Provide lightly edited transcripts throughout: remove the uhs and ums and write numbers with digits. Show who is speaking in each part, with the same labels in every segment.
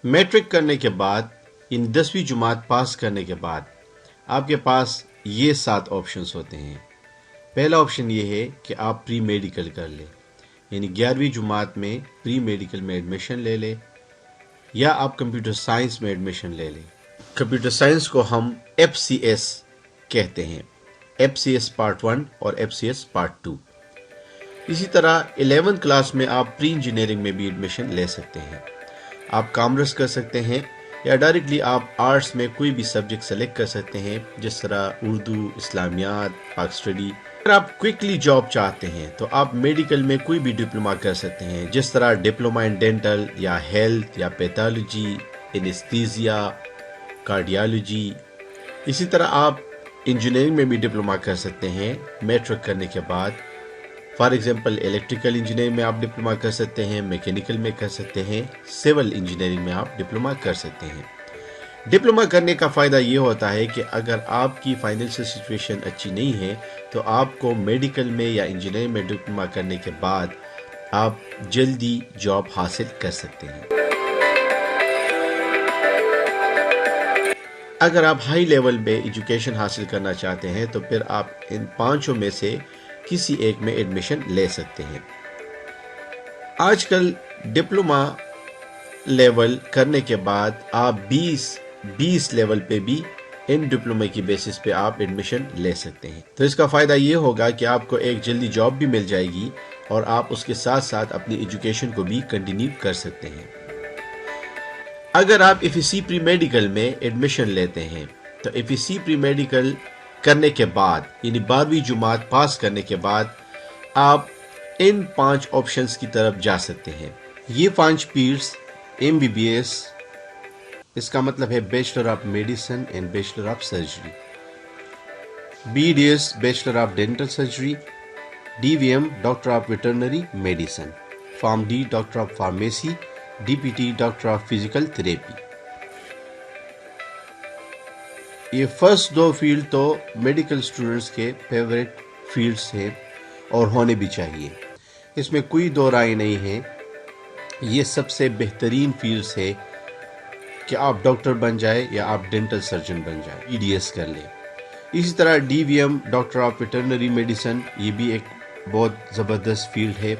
Speaker 1: Matric کرنے کے بعد یعنی 10ویں جماعت پاس کرنے کے بعد آپ کے پاس یہ 7 آپشنز ہوتے ہیں۔ پہلا آپشن یہ ہے کہ آپ پری میڈیکل کر لیں، یعنی 11ویں جماعت میں پری میڈیکل میں ایڈمیشن لے لیں، یا آپ کمپیوٹر سائنس میں ایڈمیشن لے لیں۔ کمپیوٹر سائنس کو ہم FCS کہتے ہیں، FCS پارٹ 1 اور FCS پارٹ 2۔ اسی طرح 11 کلاس میں آپ پری انجینئرنگ میں بھی ایڈمیشن لے سکتے ہیں۔ آپ کامرس کر سکتے ہیں یا ڈائریکٹلی آپ آرٹس میں کوئی بھی سبجیکٹ سلیکٹ کر سکتے ہیں، جس طرح اردو، اسلامیات، پاک اسٹڈی۔ اگر آپ کوئکلی جاب چاہتے ہیں تو آپ میڈیکل میں کوئی بھی ڈپلوما کر سکتے ہیں، جس طرح ڈپلوما ان ڈینٹل یا ہیلتھ یا پیتھالوجی، انیستھیزیا، کارڈیالوجی۔ اسی طرح آپ انجینئرنگ میں بھی ڈپلوما کر سکتے ہیں میٹرک کرنے کے بعد۔ فار ایگزامپل الیکٹریکل انجینئرنگ میں آپ ڈپلوما کر سکتے ہیں، میکینیکل میں کر سکتے ہیں، سول انجینئرنگ میں آپ ڈپلوما کر سکتے ہیں۔ ڈپلوما کرنے کا فائدہ یہ ہوتا ہے کہ اگر آپ کی فائنینشیل سچویشن اچھی نہیں ہے تو آپ کو میڈیکل میں یا انجینئرنگ میں ڈپلوما کرنے کے بعد آپ جلدی جاب حاصل کر سکتے ہیں۔ اگر آپ ہائی لیول پہ ایجوکیشن حاصل کرنا چاہتے ہیں تو پھر آپ ان 5 میں سے کسی ایک میں ایڈمیشن لے سکتے ہیں۔ آج کل ڈپلوما لیول کرنے کے بعد آپ 20 لیول پہ بھی ان ڈپلومے کی بیسس پہ آپ ایڈمیشن لے سکتے ہیں۔ تو اس کا فائدہ یہ ہوگا کہ آپ کو ایک جلدی جاب بھی مل جائے گی اور آپ اس کے ساتھ ساتھ اپنی ایجوکیشن کو بھی کنٹینیو کر سکتے ہیں۔ اگر آپ FEC پری میڈیکل میں ایڈمیشن لیتے ہیں تو FEC پری میڈیکل کرنے کے بعد یعنی 12ویں جماعت پاس کرنے کے بعد آپ ان 5 آپشنز کی طرف جا سکتے ہیں۔ یہ 5 فیلڈز MBBS، اس کا مطلب ہے bachelor of medicine and bachelor of surgery, BDS bachelor of dental surgery, DVM doctor of veterinary medicine, form D doctor of pharmacy, DPT doctor of physical therapy. یہ فرسٹ 2 فیلڈ تو medical students کے favourite fields ہیں اور ہونے بھی چاہیے، اس میں کوئی دو رائے نہیں ہے۔ یہ سب سے بہترین فیلڈز ہے کہ آپ ڈاکٹر بن جائے یا آپ ڈینٹل سرجن بن جائے، BDS کر لیں۔ اسی طرح DVM doctor of veterinary medicine, یہ بھی ایک بہت زبردست فیلڈ ہے۔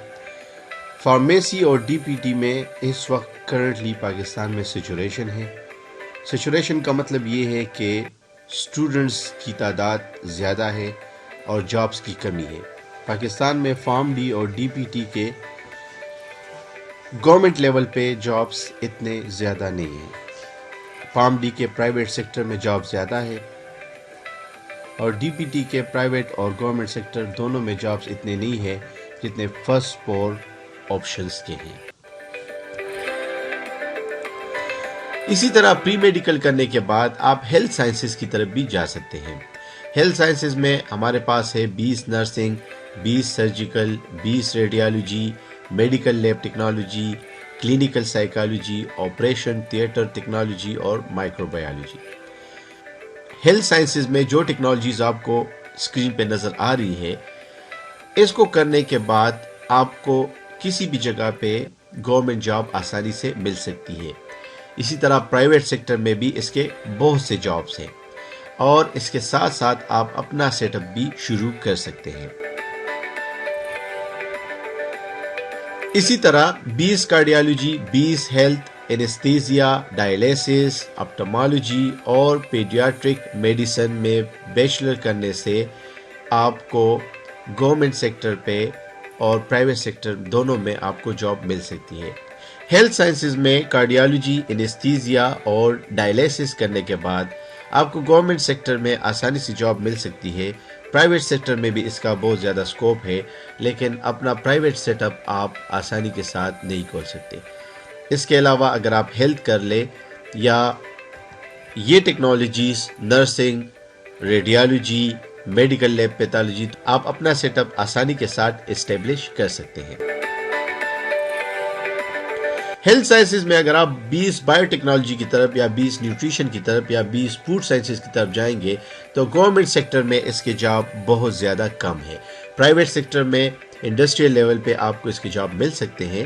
Speaker 1: فارمیسی اور DPT میں اس وقت کرنٹلی پاکستان میں سیچوریشن ہے۔ سیچوریشن کا مطلب یہ ہے کہ اسٹوڈنٹس کی تعداد زیادہ ہے اور جابس کی کمی ہے۔ پاکستان میں فارم D اور DPT کے گورنمنٹ لیول پہ جابس اتنے زیادہ نہیں ہیں۔ فارم D کے پرائیویٹ سیکٹر میں جاب زیادہ ہے اور DPT کے پرائیویٹ اور گورنمنٹ سیکٹر دونوں میں جابس اتنے نہیں ہیں جتنے فرسٹ 4 آپشنز کے ہیں۔ اسی طرح پری میڈیکل کرنے کے بعد آپ ہیلتھ سائنسز کی طرف بھی جا سکتے ہیں۔ ہیلتھ سائنسز میں ہمارے پاس ہے 20 nursing, 20 surgical, 20 radiology, medical lab technology, clinical psychology, operation theatre technology اور مائکرو بایولوجی۔ ہیلتھ سائنسز میں جو ٹیکنالوجیز آپ کو اسکرین پہ نظر آ رہی ہے، اس کو کرنے کے بعد آپ کو کسی بھی جگہ پہ گورنمنٹ جاب آسانی سے مل سکتی ہے۔ اسی طرح پرائیویٹ سیکٹر میں بھی اس کے بہت سے جابس ہیں اور اس کے ساتھ ساتھ آپ اپنا سیٹ اپ بھی شروع کر سکتے ہیں۔ اسی طرح 20 کارڈیالوجی، 20 ہیلتھ، انیستھیزیا، ڈائلیسس، آپٹمالوجی اور پیڈیاٹرک میڈیسن میں بیچلر کرنے سے آپ کو گورنمنٹ سیکٹر پہ اور پرائیویٹ سیکٹر دونوں میں آپ کو جاب مل سکتی ہے۔ ہیلتھ سائنسز میں کارڈیالوجی، انیستھیزیا اور ڈائلیسس کرنے کے بعد آپ کو گورنمنٹ سیکٹر میں آسانی سے جاب مل سکتی ہے۔ پرائیویٹ سیکٹر میں بھی اس کا بہت زیادہ سکوپ ہے، لیکن اپنا پرائیویٹ سیٹ اپ آپ آسانی کے ساتھ نہیں کھول سکتے۔ اس کے علاوہ اگر آپ ہیلتھ کر لیں یا یہ technologies nursing, radiology, medical lab pathology, تو آپ اپنا سیٹ اپ آسانی کے ساتھ اسٹیبلش کر سکتے ہیں۔ ہیلتھ سائنسز میں اگر آپ 20 بایو ٹیکنالوجی کی طرف یا 20 نیوٹریشن کی طرف یا 20 فوڈ سائنسز کی طرف جائیں گے تو گورنمنٹ سیکٹر میں اس کے جاب بہت زیادہ کم ہے۔ پرائیویٹ سیکٹر میں انڈسٹریل لیول پہ آپ کو اس کے جاب مل سکتے ہیں،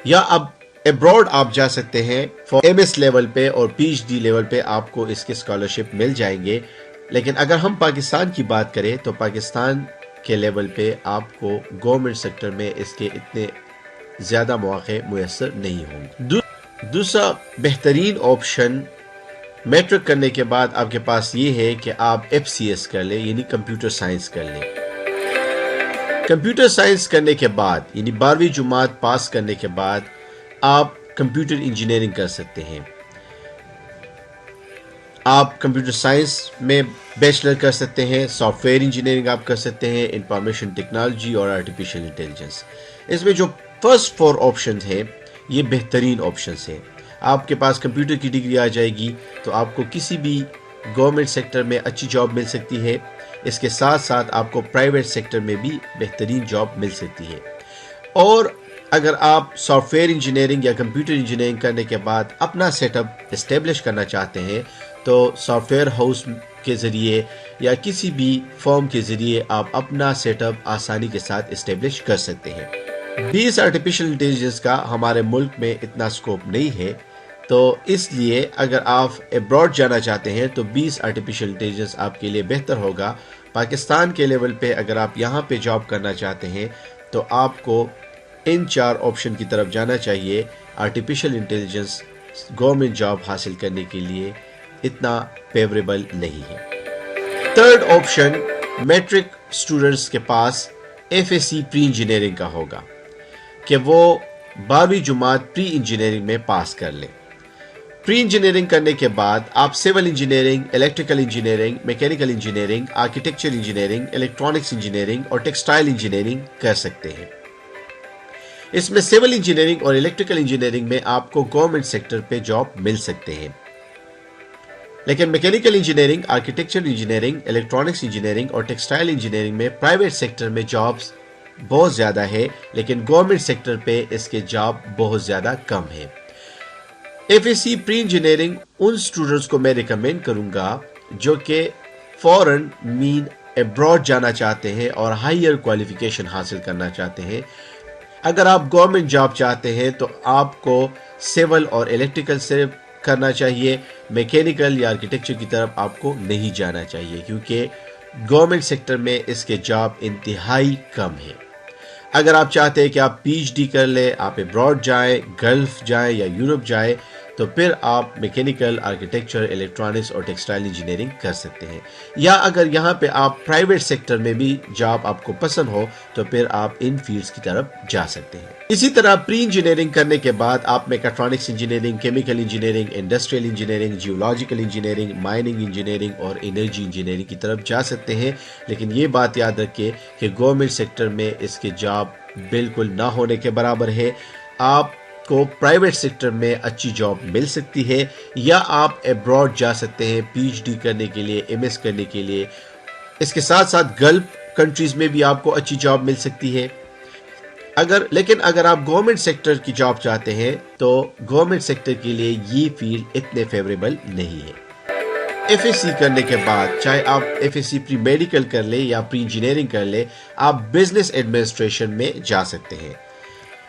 Speaker 1: یا اب ابراڈ آپ جا سکتے ہیں فار MS لیول پہ اور PhD لیول پہ آپ کو اس کے اسکالرشپ مل جائیں گے. لیکن اگر ہم پاکستان کی بات کریں تو پاکستان کے لیول پہ آپ کو گورنمنٹ سیکٹر میں اس کے اتنے زیادہ مواقع میسر نہیں ہوں گے. دوسرا بہترین آپشن میٹرک کرنے کے بعد آپ کے پاس یہ ہے کہ آپ FCS کر لیں، یعنی کمپیوٹر سائنس کر لیں. کمپیوٹر سائنس کرنے کے بعد یعنی 12ویں جماعت پاس کرنے کے بعد آپ کمپیوٹر انجینئرنگ کر سکتے ہیں. آپ کمپیوٹر سائنس میں بیچلر کر سکتے ہیں، سافٹ ویئر انجینئرنگ آپ کر سکتے ہیں، انفارمیشن ٹیکنالوجی اور آرٹیفیشل انٹیلیجنس. اس میں جو فرسٹ 4 آپشنز ہیں یہ بہترین آپشنز ہیں. آپ کے پاس کمپیوٹر کی ڈگری آ جائے گی تو آپ کو کسی بھی گورنمنٹ سیکٹر میں اچھی جاب مل سکتی ہے. اس کے ساتھ ساتھ آپ کو پرائیویٹ سیکٹر میں بھی بہترین جاب مل سکتی ہے. اور اگر آپ سافٹ ویئر انجینئرنگ یا کمپیوٹر انجینئرنگ کرنے کے بعد اپنا سیٹ اپ اسٹیبلش کرنا چاہتے ہیں تو سافٹ ویئر ہاؤس کے ذریعے یا کسی بھی فرم کے ذریعے آپ اپنا سیٹ اپ آسانی کے ساتھ اسٹیبلش کر سکتے ہیں. 20 آرٹیفیشل انٹیلیجنس کا ہمارے ملک میں اتنا سکوپ نہیں ہے، تو اس لیے اگر آپ ابراڈ جانا چاہتے ہیں تو 20 آرٹیفیشل انٹیلیجنس آپ کے لیے بہتر ہوگا. پاکستان کے لیول پہ اگر آپ یہاں پہ جاب کرنا چاہتے ہیں تو آپ کو ان 4 آپشن کی طرف جانا چاہیے. آرٹیفیشل انٹیلیجنس گورنمنٹ جاب حاصل کرنے کے لیے اتنا فیوریبل نہیں ہے. تھرڈ آپشن میٹرک اسٹوڈنٹس کے پاس FSc پری انجینئرنگ کا ہوگا کہ وہ 12ویں جماعت پری انجینئرنگ میں پاس کر لیں. پری انجینئرنگ کرنے کے بعد آپ civil engineering, electrical engineering, mechanical engineering, architecture engineering, electronics engineering اور ٹیکسٹائل انجینئرنگ کر سکتے ہیں. اس میں سول انجینئرنگ اور الیکٹریکل انجینئرنگ میں آپ کو گورنمنٹ سیکٹر پہ جاب مل سکتے ہیں. لیکن mechanical engineering, architecture engineering, electronics engineering اور ٹیکسٹائل انجینئرنگ میں پرائیویٹ سیکٹر میں جابز بہت زیادہ ہے، لیکن گورنمنٹ سیکٹر پہ اس کے جاب بہت زیادہ کم ہے. FSc پری انجینئرنگ ان اسٹوڈنٹس کو میں ریکمینڈ کروں گا جو کہ فوراً ابراڈ جانا چاہتے ہیں اور ہائر کوالیفیکیشن حاصل کرنا چاہتے ہیں. اگر آپ گورنمنٹ جاب چاہتے ہیں تو آپ کو سول اور الیکٹریکل سے کرنا چاہیے، میکینیکل یا آرکیٹیکچر کی طرف آپ کو نہیں جانا چاہیے کیونکہ گورنمنٹ سیکٹر میں اس کے جاب انتہائی کم ہے. اگر آپ چاہتے ہیں کہ آپ PhD کر لیں، آپ ابراڈ جائیں، گلف جائیں یا یورپ جائیں تو پھر آپ میکینیکل، آرکیٹیکچر، الیکٹرانکس اور ٹیکسٹائل انجینئرنگ کر سکتے ہیں. یا اگر یہاں پہ آپ پرائیویٹ سیکٹر میں بھی جاب آپ کو پسند ہو تو پھر آپ ان فیلڈز کی طرف جا سکتے ہیں. اسی طرح پری انجینئرنگ کرنے کے بعد آپ mechatronics engineering, chemical engineering, industrial engineering, geological engineering, mining engineering اور انرجی انجینئرنگ کی طرف جا سکتے ہیں. لیکن یہ بات یاد رکھیں کہ گورنمنٹ سیکٹر میں اس کے جاب بالکل نہ ہونے کے برابر ہے. آپ کو پرائیویٹ سیکٹر میں اچھی جاب مل سکتی ہے یا آپ ابراڈ جا سکتے ہیں PhD کرنے کے لیے، MS کرنے کے لیے. اس کے ساتھ ساتھ گلف کنٹریز میں بھی آپ کو اچھی جاب مل سکتی ہے. لیکن اگر آپ گورنمنٹ سیکٹر کی جاب چاہتے ہیں تو گورنمنٹ سیکٹر کے لیے یہ فیلڈ اتنے فیوریبل نہیں ہے. FSc کرنے کے بعد چاہے آپ FSc پری میڈیکل کر لیں یا پری انجینئرنگ کر لیں، آپ بزنس ایڈمنسٹریشن میں جا سکتے ہیں.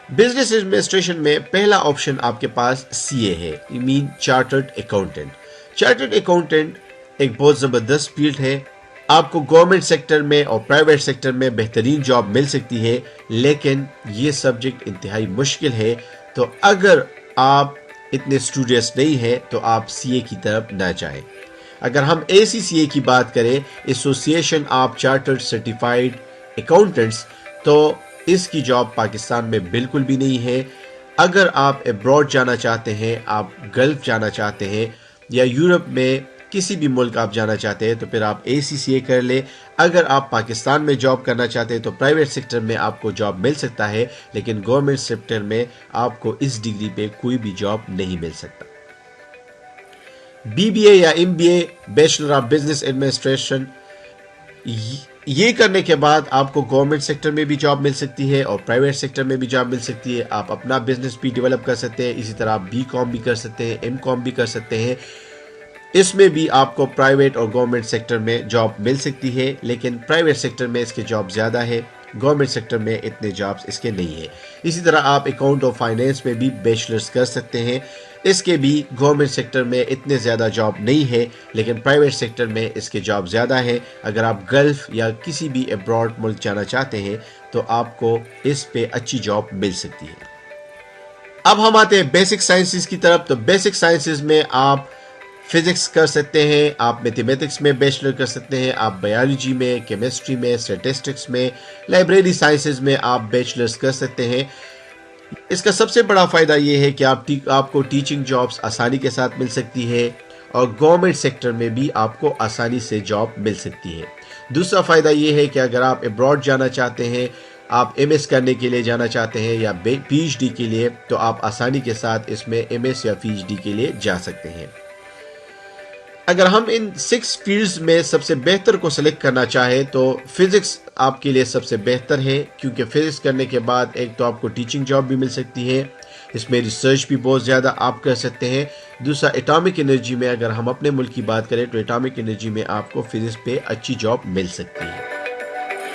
Speaker 1: بزنس ایڈمنسٹریشن میں پہلا آپشن آپ کے پاس CA ہے، چارٹرڈ اکاؤنٹنٹ. چارٹرڈ اکاؤنٹنٹ ایک بہت زبردست فیلڈ ہے. آپ کو گورنمنٹ سیکٹر میں اور پرائیویٹ سیکٹر میں بہترین جاب مل سکتی ہے، لیکن یہ سبجیکٹ انتہائی مشکل ہے. تو اگر آپ اتنے اسٹوڈیس نہیں ہیں تو آپ CA کی طرف نہ جائیں. اگر ہم ACCA کی بات کریں، association of chartered certified accountants, تو اس کی جاب پاکستان میں بالکل بھی نہیں ہے. اگر آپ ابراڈ جانا چاہتے ہیں، آپ گلف جانا چاہتے ہیں یا یورپ میں کسی بھی ملک آپ جانا چاہتے ہیں تو پھر آپ ACCA کر لیں. اگر آپ پاکستان میں جاب کرنا چاہتے ہیں تو پرائیویٹ سیکٹر میں آپ کو جاب مل سکتا ہے، لیکن گورنمنٹ سیکٹر میں آپ کو اس ڈگری پہ کوئی بھی جاب نہیں مل سکتا. BBA یا MBA bachelor of business administration, یہ کرنے کے بعد آپ کو گورنمنٹ سیکٹر میں بھی جاب مل سکتی ہے اور پرائیویٹ سیکٹر میں بھی جاب مل سکتی ہے. آپ اپنا بزنس بھی ڈیولپ کر سکتے ہیں. اسی طرح آپ BCom بھی کر سکتے ہیں، MCom بھی کر سکتے ہیں. اس میں بھی آپ کو پرائیویٹ اور گورنمنٹ سیکٹر میں جاب مل سکتی ہے، لیکن پرائیویٹ سیکٹر میں اس کے جاب زیادہ ہے گورنمنٹ سیکٹر میں اتنے جابس اس کے نہیں ہیں. اسی طرح آپ اکاؤنٹ آف فائنینس میں بھی بیچلرز کر سکتے ہیں. اس کے بھی گورنمنٹ سیکٹر میں اتنے زیادہ جاب نہیں ہے لیکن پرائیویٹ سیکٹر میں اس کے جاب زیادہ ہے. اگر آپ گلف یا کسی بھی ابراڈ ملک جانا چاہتے ہیں تو آپ کو اس پہ اچھی جاب مل سکتی ہے. اب ہم آتے ہیں بیسک سائنسز کی طرف. تو بیسک سائنسز میں آپ فزکس کر سکتے ہیں, آپ میتھمیٹکس میں بیچلر کر سکتے ہیں, آپ بایولوجی میں, کیمسٹری میں, اسٹیٹسٹکس میں, لائبریری سائنسز میں آپ بیچلرز کر سکتے ہیں. اس کا سب سے بڑا فائدہ یہ ہے کہ آپ کو ٹیچنگ جابس آسانی کے ساتھ مل سکتی ہے اور گورنمنٹ سیکٹر میں بھی آپ کو آسانی سے جاب مل سکتی ہے. دوسرا فائدہ یہ ہے کہ اگر آپ ابراڈ جانا چاہتے ہیں, آپ ایم ایس کرنے کے لیے جانا چاہتے ہیں یا پی ایچ ڈی کے لیے, تو آپ آسانی کے ساتھ اس میں ایم ایس یا پی ایچ ڈی کے لیے جا سکتے ہیں. اگر ہم ان 6 فیلڈز میں سب سے بہتر کو سلیکٹ کرنا چاہیں تو فزکس آپ کے لیے سب سے بہتر ہے, کیونکہ فزکس کرنے کے بعد ایک تو آپ کو ٹیچنگ جاب بھی مل سکتی ہے, اس میں ریسرچ بھی بہت زیادہ آپ کر سکتے ہیں. دوسرا ایٹامک انرجی میں اگر ہم اپنے ملک کی بات کریں تو ایٹامک انرجی میں آپ کو فزکس پہ اچھی جاب مل سکتی ہے.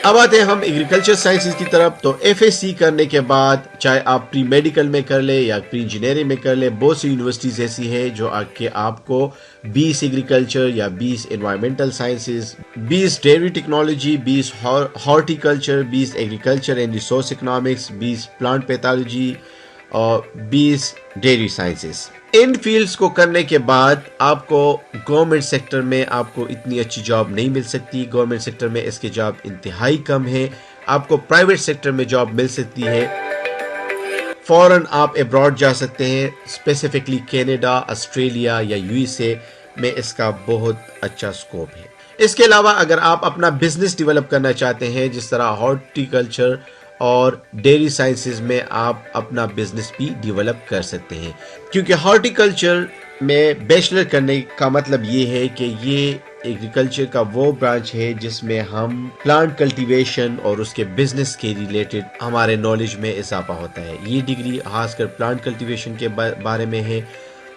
Speaker 1: اب آتے ہیں ہم ایگریکلچر سائنسز کی طرف. تو ایف ایس سی کرنے کے بعد چاہے آپ پری میڈیکل میں کر لیں یا پری انجینئرنگ میں کر لیں, بہت سی یونیورسٹیز ایسی ہیں جو کہ آپ کو 20 ایگریکلچر یا 20 environmental sciences, 20 dairy technology, 20 horticulture, 20 agriculture and resource economics, 20 plant pathology اور 20 ڈیری سائنسز. ان فیلڈز کو کرنے کے بعد آپ کو گورنمنٹ سیکٹر میں آپ کو اتنی اچھی جاب نہیں مل سکتی. گورنمنٹ سیکٹر میں اس کے جاب انتہائی کم ہے. آپ کو پرائیویٹ سیکٹر میں جاب مل سکتی ہے. فوراً آپ ابراڈ جا سکتے ہیں, اسپیسیفکلی کینیڈا, آسٹریلیا یا یو ایس اے میں اس کا بہت اچھا سکوپ ہے. اس کے علاوہ اگر آپ اپنا بزنس ڈیولپ کرنا چاہتے ہیں, جس طرح ہارٹیکلچر اور ڈیری سائنسز میں آپ اپنا بزنس بھی ڈیولپ کر سکتے ہیں, کیونکہ ہارٹیکلچر میں بیچلر کرنے کا مطلب یہ ہے کہ یہ ایگریکلچر کا وہ برانچ ہے جس میں ہم پلانٹ کلٹیویشن اور اس کے بزنس کے ریلیٹڈ ہمارے نالج میں اضافہ ہوتا ہے. یہ ڈگری خاص کر پلانٹ کلٹیویشن کے بارے میں ہے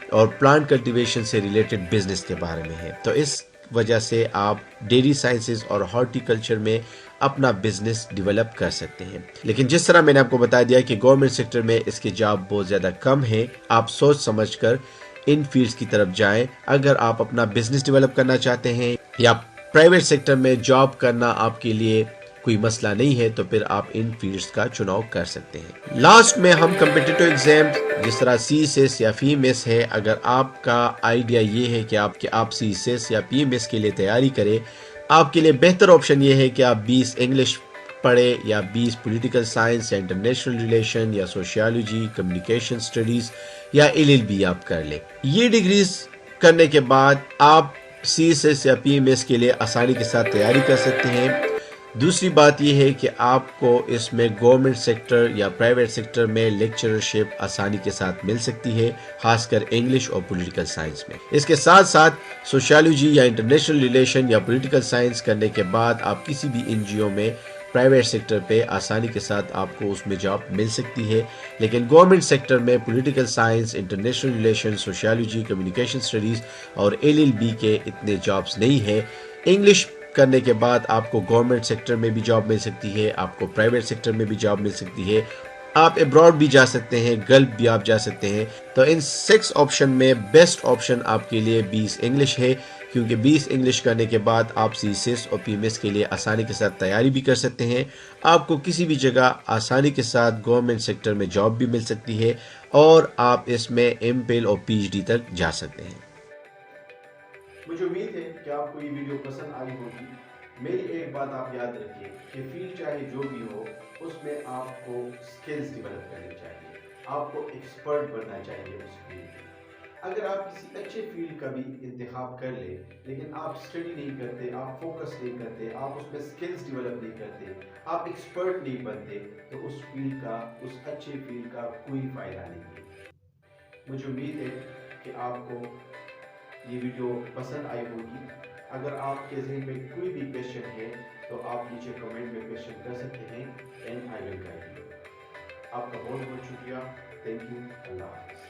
Speaker 1: اور پلانٹ کلٹیویشن سے ریلیٹڈ بزنس کے بارے میں ہے. تو اس وجہ سے آپ ڈیری سائنسز اور ہارٹیکلچر میں اپنا بزنس ڈیولپ کر سکتے ہیں. لیکن جس طرح میں نے آپ کو بتا دیا کہ گورنمنٹ سیکٹر میں اس کے جاب بہت زیادہ کم ہے, آپ سوچ سمجھ کر ان فیلڈز کی طرف جائیں. اگر آپ اپنا بزنس ڈیولپ کرنا چاہتے ہیں یا پرائیویٹ سیکٹر میں جاب کرنا آپ کے لیے کوئی مسئلہ نہیں ہے تو پھر آپ ان فیلڈز کا چناؤ کر سکتے ہیں. لاسٹ میں ہم کمپٹیٹو ایگزام جس طرح سی ایس ایس یا پی ایم ایس ہے, اگر آپ کا آئیڈیا یہ ہے کہ آپ سی ایس ایس یا پی ایم ایس کے لیے تیاری کریں, آپ کے لیے بہتر آپشن یہ ہے کہ آپ 20 انگلش پڑھے یا 20 پولیٹیکل سائنس یا انٹرنیشنل ریلیشن یا سوشیالوجی, کمیونیکیشن اسٹڈیز یا ایل ایل بی آپ کر لیں. یہ ڈگریز کرنے کے بعد آپ سی ایس ایس یا پی ایم ایس کے لیے آسانی کے ساتھ تیاری کر سکتے ہیں. دوسری بات یہ ہے کہ آپ کو اس میں گورنمنٹ سیکٹر یا پرائیویٹ سیکٹر میں لیکچرشپ آسانی کے ساتھ مل سکتی ہے, خاص کر انگلش اور پولیٹیکل سائنس میں. اس کے ساتھ ساتھ سوشیالوجی یا انٹرنیشنل ریلیشن یا پولیٹیکل سائنس کرنے کے بعد آپ کسی بھی این جی او میں پرائیویٹ سیکٹر پہ آسانی کے ساتھ آپ کو اس میں جاب مل سکتی ہے. لیکن گورنمنٹ سیکٹر میں political science, international relation, sociology, communication studies اور ایل ایل بی کے اتنے جابس نہیں ہیں. انگلش کرنے کے بعد آپ کو گورنمنٹ سیکٹر میں بھی جاب مل سکتی ہے, آپ کو پرائیویٹ سیکٹر میں بھی جاب مل سکتی ہے, آپ ابراڈ بھی جا سکتے ہیں, گلف بھی آپ جا سکتے ہیں. تو ان 6 آپشن میں بیسٹ آپشن آپ کے لیے 20 انگلش ہے, کیونکہ 20 انگلش کرنے کے بعد آپ سی ایس ایس اور پی ایم ایس کے لیے آسانی کے ساتھ تیاری بھی کر سکتے ہیں. آپ کو کسی بھی جگہ آسانی کے ساتھ گورنمنٹ سیکٹر میں جاب بھی مل سکتی ہے اور آپ اس میں ایم پل اور پی ایچ ڈی تک جا سکتے ہیں. مجھے امید ہے کہ آپ کو یہ ویڈیو پسند آئی ہوگی. میری ایک بات آپ یاد رکھیے کہ فیلڈ چاہے جو بھی ہو اس میں آپ کو سکلز ڈیولپ کرنی چاہیے, آپ کو ایکسپرٹ بننا چاہیے اس فیلڈ میں. اگر آپ کسی اچھے فیلڈ کا بھی انتخاب کر لیں لیکن آپ اسٹڈی نہیں کرتے, آپ فوکس نہیں کرتے, آپ اس میں سکلز ڈیولپ نہیں کرتے, آپ ایکسپرٹ نہیں بنتے, تو اس فیلڈ کا, اس اچھے فیلڈ کا کوئی فائدہ نہیں ہے. مجھے امید ہے کہ آپ کو یہ ویڈیو پسند آئی ہوگی. اگر آپ کے ذہن میں کوئی بھی کویشچن ہے تو آپ نیچے کمنٹ میں کویشچن کر سکتے ہیں and I will guide you. آپ کا بہت بہت شکریہ. Thank you. اللہ حافظ.